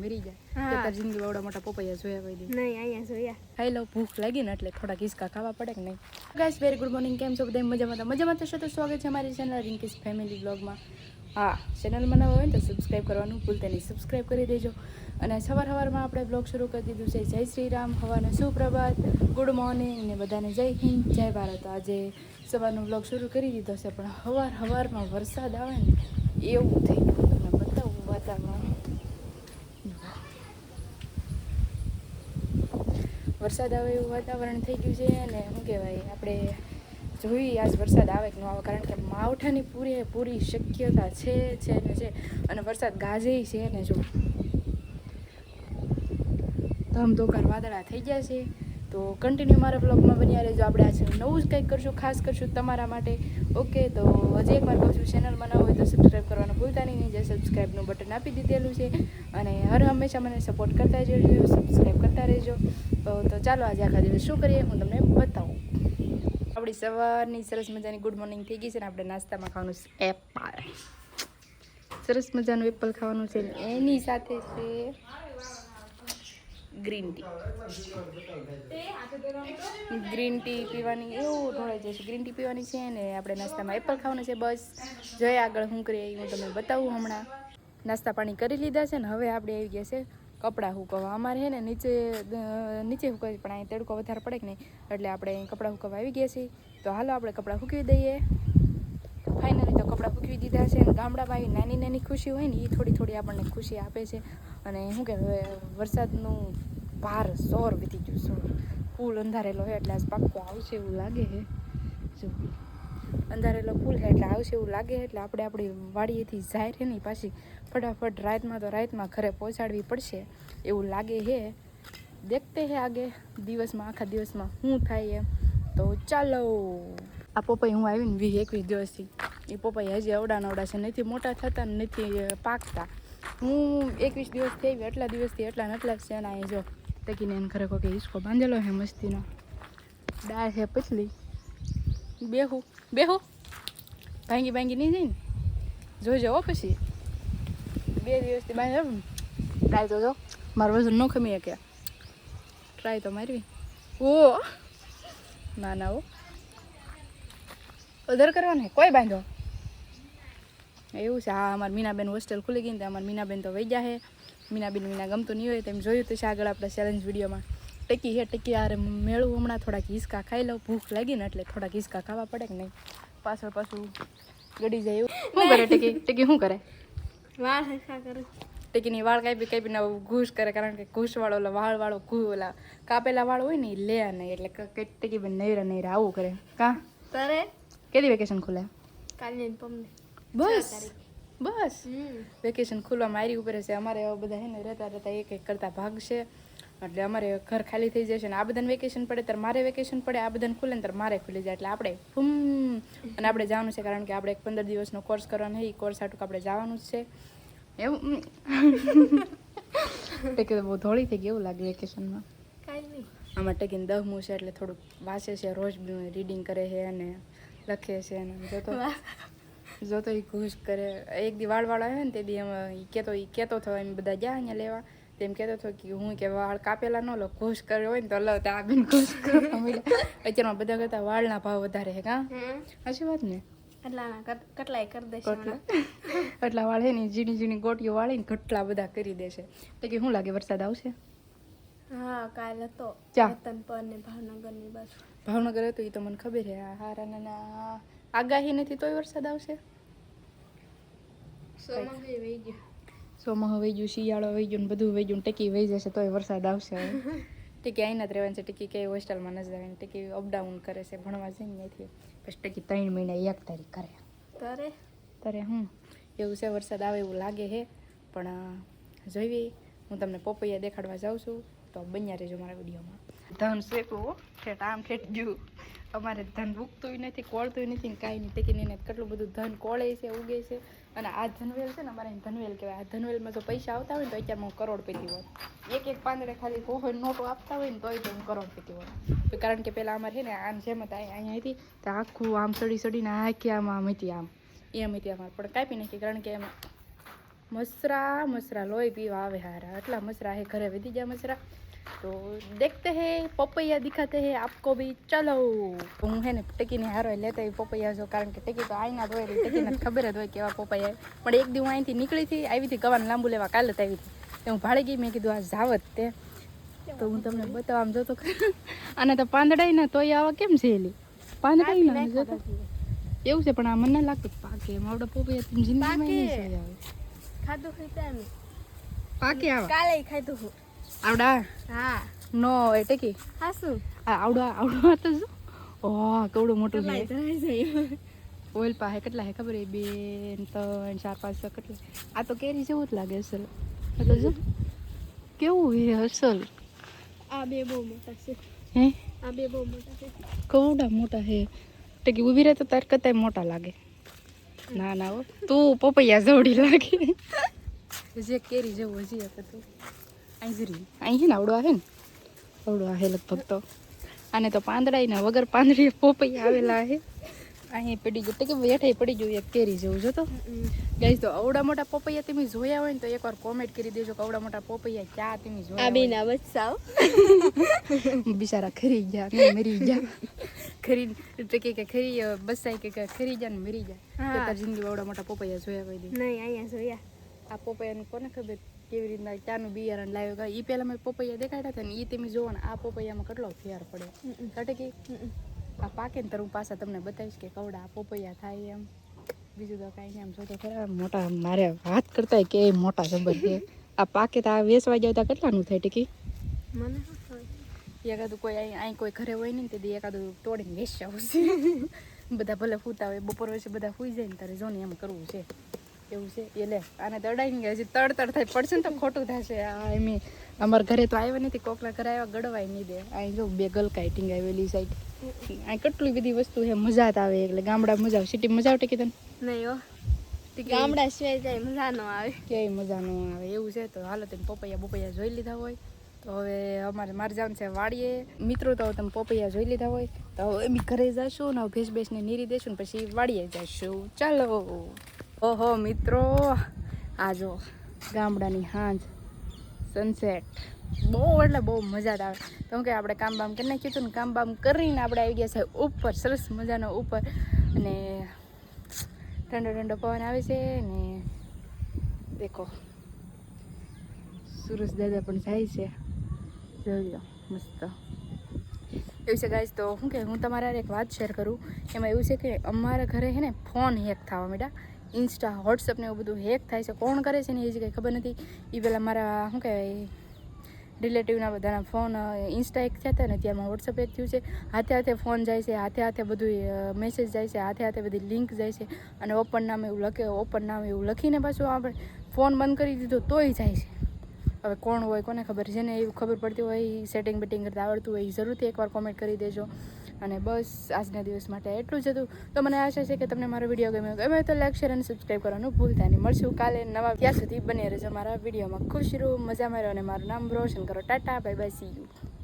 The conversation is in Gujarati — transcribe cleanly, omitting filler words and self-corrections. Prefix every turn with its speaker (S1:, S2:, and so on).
S1: મરી જાય કે તાર જિંદગી એવડા મોટા પપૈયા જોયા કોઈ દી
S2: નહીં અહીંયા જોયા.
S1: ખાઈ લો, ભૂખ લાગી ને એટલે થોડા કિસ્કા ખાવા પડે કે નહીં. ગાઈસ વેરી ગુડ મોર્નિંગ, કેમ છો બધા? મજામાં થશો તો સ્વાગત છે અમારી ચેનલ રિંકીસ ફેમિલી બ્લોગમાં. હા, ચેનલમાં નવા હોય ને તો સબસ્ક્રાઈબ કરવાનું ભૂલતા નહીં, સબસ્ક્રાઈબ કરી દેજો. અને સવારમાં આપણે બ્લોગ શરૂ કરી દીધું છે. જય શ્રી રામ, હવાને સુપ્રભાત, ગુડ મોર્નિંગ ને બધાને જય હિન્દ, જય ભારત. આજે સવારનો બ્લોગ શરૂ કરી દીધો છે, પણ સવારમાં વરસાદ આવે ને એવું થઈ ગયું. તમને બતાવું વાતાવરણ. વરસાદ આવે એવું વાતાવરણ થઈ ગયું છે. અને શું કહેવાય, આપણે જોઈએ આજ વરસાદ આવે કે ન આવે, કારણ કે માવઠાની પૂરી શક્યતા છે ને છે. અને વરસાદ ગાજે છે ને, જો ધમધોકાર વાદળા થઈ ગયા છે. તો કન્ટિન્યુ મારા બ્લોગમાં બન્યા રહેજો. આપણે આજે નવું જ કંઈક કરશું, ખાસ કરશું તમારા માટે. ઓકે, તો હજી એકવાર કહું છું, ચેનલમાં ન હોય તો સબસ્ક્રાઈબ કરવાનું ભૂલતા નહીં. જે સબસ્ક્રાઈબનું બટન આપી દીધેલું છે. અને હર હંમેશા મને સપોર્ટ કરતા રહેજો, સબસ્ક્રાઈબ કરતા રહેજો. તો ચાલો આજે આખા દિવસ શું કરીએ હું તમને બતાવું. આપણી સવારની સરસ મજાની ગુડ મોર્નિંગ થઈ ગઈ છે ને આપણે નાસ્તામાં ખાવાનું છે એપલ. સરસ મજાનું એપલ ખાવાનું છે. એની સાથે છે ગ્રીન ટી પીવાની, એવું ઢોળાઈ જશે. ગ્રીન ટી પીવાની છે ને આપણે નાસ્તામાં એપલ ખાવાનું છે. બસ જોઈએ આગળ શું કરીએ હું તમને બતાવું. હમણાં નાસ્તા પાણી કરી લીધા છે ને હવે આપણે આવી ગયા છે કપડાં સૂકવવા. અમારે છે ને નીચે સૂકવી, પણ અહીં તડકો વધારે પડે કે નહીં, એટલે આપણે અહીં કપડાં સૂકવવા આવી ગયા છીએ. તો હાલો આપણે કપડાં સૂકવી દઈએ. ફાઇનલી તો કપડાં સૂકવી દીધા છે. ગામડામાં આવી નાની ખુશી હોય ને એ થોડી આપણને ખુશી આપે છે. અને શું કહેવાય, વરસાદનું ભાર જોર વધી ગયું છે. ફૂલ અંધારેલો હોય એટલે આજ પાક્કો આવશે એવું લાગે છે. જો અંધારેલો ફૂલ છે એટલે આવશે એવું લાગે. એટલે આપણે આપણી વાડીએથી જાય છે ને પાછી ફટાફટ રાતમાં ઘરે પહોંચાડવી પડશે એવું લાગે છે. દેખતે હે આગે દિવસમાં, આખા દિવસમાં શું થાય એમ. તો ચાલો. આ પપૈયા હું આવીને 20-21 દિવસથી, એ પપૈયા હજી અવડા છે, નથી મોટા થતા ને નથી પાકતા. હું 21 દિવસ થઈ ગઈ, એટલા દિવસથી એટલા જ છે. અને અહીં જો ટેકીને એને ઘરે કોઈ હિસ્કો બાંધેલો છે મસ્તીનો. દાળ છે પતલી. બેહું ભાંગી નહીં જાય ને, જોઈજો હો. પછી 2 દિવસથી બાંધેલો ને દાળ તો જો મારું વજન ન ખમી શકે. ટ્રાય તો મારવી. ઓ ના હો, ઉધર કરવાને કોઈ બાંધો એવું છે. હા, અમારી મીનાબેન હોસ્ટેલ ખુલી ગઈ ને, અમારી મીનાબેન તો વહી ગયા છે. મીના ગમતું નહીં હોય તેમ જોયું તો છે આગળ આપણે ચેલેન્જ વિડીયોમાં. ટેકી યાર મેળવું હમણાં થોડાક હિસ્કા ખાઈ લઉં. ભૂખ લાગી ને એટલે થોડાક હિસ્કા ખાવા પડે કે નહીં, પાછું ગળી જાય એવું. શું કરે ટેકી શું કરે?
S2: વાળ હરખા કરે.
S1: ટેકીની વાળ કાપીને ઘૂસ કરે, કારણ કે ઘૂસવાળો વાળવાળો ઓલા કાપેલા વાળ હોય ને એ લે નહીં, એટલે ટેકી બેન નૈરા આવું કરે. કાં
S2: તારે
S1: કેદી વેકેશન ખુલે?
S2: કાલે પમને
S1: બસ વેકેશન ખુલવા મારી ઉપર છે. અમારે એવા બધા છે ને રહેતા એક કરતા ભાગ છે, એટલે અમારે ઘર ખાલી થઈ જશે. ને આ બધાને વેકેશન પડે ત્યારે મારે વેકેશન પડે, આ બધાને ખુલે ને ત્યારે મારે ખુલી જાય. એટલે આપણે અને આપણે જવાનું છે, કારણ કે આપણે એક 15 દિવસનો કોર્સ કરવાનો છે. એ કોર્સ હાટું આપણે જવાનું જ છે. એવું ટેકી બહુ ધોળી થઈ ગઈ એવું લાગે વેકેશનમાં.
S2: કાંઈ નહીં,
S1: આમાં ટેકીને 10મું છે એટલે થોડુંક વાંચે છે, રોજ રીડિંગ કરે છે અને લખે છે. અને જોતો એ ઘૂસ કરે. એક દી વાળ આવે ને તે દી એમ કહેતો હતો એમ બધા ગયા અહીંયા લેવા, તેમ કહેતો હતો કે હું કે વાળ કાપેલા ન લો, ઘૂસ કર્યો હોય ને તો લો. તો આ બેન ઘૂસ કરવા મળ્યા. અત્યારમાં બધા કરતા વાળના ભાવ વધારે છે. કાં સાચી વાત ને?
S2: કેટલાય કરી દેશે.
S1: એટલા વાળ છે ને ઝીણી ગોટીઓ વાળીને કેટલા બધા કરી દેશે. તો કે શું લાગે વરસાદ આવશે?
S2: હા, કાલ હતો રતનપર ને ભાવનગરની બાજુ.
S1: ભાવનગર હતું એ તો મને ખબર છે. હારા નાના આગાહી નથી તોય વરસાદ આવશે. સોમાં વહી ગયું, શિયાળો વહી ગયું, બધું વહી ગયું. ટેકી વહી જશે તોય વરસાદ આવશે. ટેકી અહીંના જ રહેવાનું છે. ટેકી કે હોસ્ટેલમાં નથી જવાની. ટેકી અપડાઉન કરે છે, ભણવા જઈને ત્યાંથી. પછી ટેકી 3 મહિના 1 તારીખ કરે. તારે એવું છે. વરસાદ આવે એવું લાગે છે, પણ જોઈ હું તમને પપૈયા દેખાડવા જાઉં છું. તો બન્યા રહેજો મારા વિડીયોમાં. ધન શેકવું ઠેઠ આમ ઠેઠ ગયું. અમારે ધન ઉગતું નથી, કોળતું નથી ને કાંઈ નહીં. ટેકીને એને કેટલું બધું ધન કોળે છે, ઉગે છે. અને આ ધનવેલ છે ને, અમારે ધનવેલ કહેવાય. આ ધનવેલમાં જો પૈસા આવતા હોય ને તો અત્યારમાં હું કરોડપતિ હોત. એક પાંદડે ખાલી હોય નોટો આપતા હોય ને તોય તો હું કરોડપતિ હોત. કારણ કે પહેલાં અમારે છે ને આમ જેમ હતા અહીંયા હતી તો આખું આમ સડીને આખી આમ હતી, આમ એમ હતી અમારે. પણ કાપી નાખી, કારણ કે એમ મસરા લોહી પીવા આવે હારા એટલા મસરા હે ઘરે વધી ગયા મસરા તો દેખતે હે પપૈયા દિખાતે હે આપકો ભી ચલો હું હે ને ટેકીને હારો લેતા આવી પપૈયા જો કારણ કે ટેકી તો આઈના જ હોય ટેકીને ખબર જ હોય કેવા પપૈયા પણ એક દી હું અહીંથી નીકળી હતી આવી હતી ગવાનું લાંબુ લેવા કાલે જ આવી હતી તો હું ભાડે ગઈ મેં કીધું આ જાવત તે તો હું તમને બતાવવા આમ જોતો અને તો પાંદડાઈ ને તોય આવા કેમ છે એલી પાંદડાઈ ના જોતો એવું છે પણ આ મને ના લાગતું પાકે માવડા પપૈયા તમે જિંદગીમાં નહીં જોયા આવે
S2: ખાધું હોય તો
S1: પાકે આવા
S2: કાલે ખાધું હું
S1: આવડા
S2: હા
S1: નો એટલે કે
S2: હા શું
S1: આવડા તો શું ઓહ કેવડું મોટું છે
S2: ધરાઈ જાય
S1: ઓઇલ પાસે કેટલા હે ખબર હે 2 3 4 5 6 કેટલા આ તો કેરી જેવું જ લાગે અસલ એટલે જો કેવું હે અસલ
S2: આ બે બહુ મોટા છે
S1: હે
S2: આ બે બહુ મોટા છે
S1: કેવડા મોટા હે એટલે કે ઊભી રહે તો તાર કરતા મોટા લાગે ના ના હો તું પપૈયા જેવડી લાગે જે કેરી જેવું હજી આપે તું અહીં છે ને આવડો આવે ને આવડો આવે લગભગ તો આને તો પાંદડાઈ ને વગર પાંદડી પોપૈયા આવેલા છે અહીં પડી ગયું કે બેઠા પડી ગયું એક કેરી જેવું જો તો ગાઈસ તો આવડા મોટા પોપૈયા તમે જોયા હોય ને તો એકવાર કોમેન્ટ કરી દેજો કે આવડા મોટા પોપૈયા ક્યાં તમે જોયા
S2: આ બે ના બચ્ચાઓ
S1: બિચારા ખરી ગયા ને મરી ગયા ખરી એટલે કે ખરી બસાઈ કે ખરી ગયા ને મરી ગયા કે તાર જિંદગી આવડા મોટા પોપૈયા જોયા હોય
S2: નહીં અહીંયા જોયા
S1: આ પોપૈયાનું કોને ખબર કેવી રીતના ક્યાંનું બિયારણ લાવ્યો એ પહેલાં મેં પપૈયા દેખાડ્યા હતા ને એ તમે જોવો ને આ પપૈયામાં કેટલો ફેર પડે કટે કે આ પાકે ને તરું પાછા તમને બતાવીશ કે કવડા આ પપૈયા થાય એમ બીજું તો કાંઈ નહીં આમ જોતો ખરા મોટા મારે વાત કરતા કે મોટા જબર છે આ પાકે તો આ વેચવા જાવ તો કેટલાનું થાય ટીકી
S2: મને
S1: એકાદું કોઈ અહીં કોઈ ઘરે હોય ને તે એકાદું તોડીને વેચવા આવશે બધા ભલે ફૂતા હોય બપોર વચ્ચે બધા ફૂઈ જાય ને તારે જોને એમ કરવું છે એવું છે એ લે આને દડાઈને ગયા હજી તડ થાય પડશે ને તો ખોટું થશે આ એમ અમારા ઘરે તો આવ્યા નથી કોકના ઘરે આવ્યા ગળવાય નહીં દે અહીં જો બે ગલકાઈ ટીંગાવેલી સાઈડ અહીં કેટલી બધી વસ્તુ છે મજા જ આવે એટલે ગામડા મજા આવે સિટી મજા આવે કે તને
S2: નહીં હો ગામડા સિવાય જાય મજા ન આવે
S1: ક્યાંય મજા ન આવે એવું છે તો હાલો તમે પપૈયા જોઈ લીધા હોય તો હવે મારે જવાનું છે વાડીએ મિત્રો તો તમે પપૈયા જોઈ લીધા હોય તો હવે એમ ઘરે જઈશું ને ભેંસ બેસને નીરી દઈશું ને પછી વાડીએ જઈશું ચાલો ઓહો મિત્રો આ જો ગામડાની હાંજ સનસેટ બહુ એટલે બહુ મજા જ આવે તો કે આપણે કામ બામ કરી નાખ્યું હતું ને કામ બામ કરીને આપણે આવી ગયા છે ઉપર સરસ મજાનો ઉપર અને ઠંડો ઠંડો પવન આવે છે ને દેખો સુરજ દાદા પણ જાય છે જોઈ લો મસ્ત એવું છે ગાઈસ તો શું કે હું તમારા એક વાત શેર કરું એમાં એવું છે કે અમારા ઘરે છે ને ફોન હેક થવા માંડ્યા ઇન્સ્ટા વોટ્સઅપ ને એવું બધું હેક થાય છે કોણ કરે છે ને એ જ કંઈ ખબર નથી એ પહેલાં મારા શું કહેવાય રિલેટિવના બધાના ફોન ઇન્સ્ટા એક થયા હતા ને ત્યારમાં વોટ્સઅપ એક થયું છે હાથે હાથે ફોન જાય છે હાથે હાથે બધું મેસેજ જાય છે હાથે હાથે બધી લિંક જાય છે અને ઓપન નામ એવું લખીને પાછું આપણે ફોન બંધ કરી દીધો તોય જાય છે હવે કોણ હોય કોને ખબર જેને એવું ખબર પડતી હોય સેટિંગ બેટિંગ કરતાં આવડતું હોય એ જરૂરથી એકવાર કોમેન્ટ કરી દેજો અને બસ આજના દિવસ માટે એટલું જ હતું તો મને આશા છે કે તમને મારો વિડીયો ગમે તો લાઈક શેર અને સબસ્ક્રાઈબ કરવાનું ભૂલતા નહીં મળશું કાલે નવા ત્યાં સુધી બને રહેજો મારા વિડીયોમાં ખુશ રહો મજામાં રહો અને મારું નામ રોશન કરો Tata bye bye see you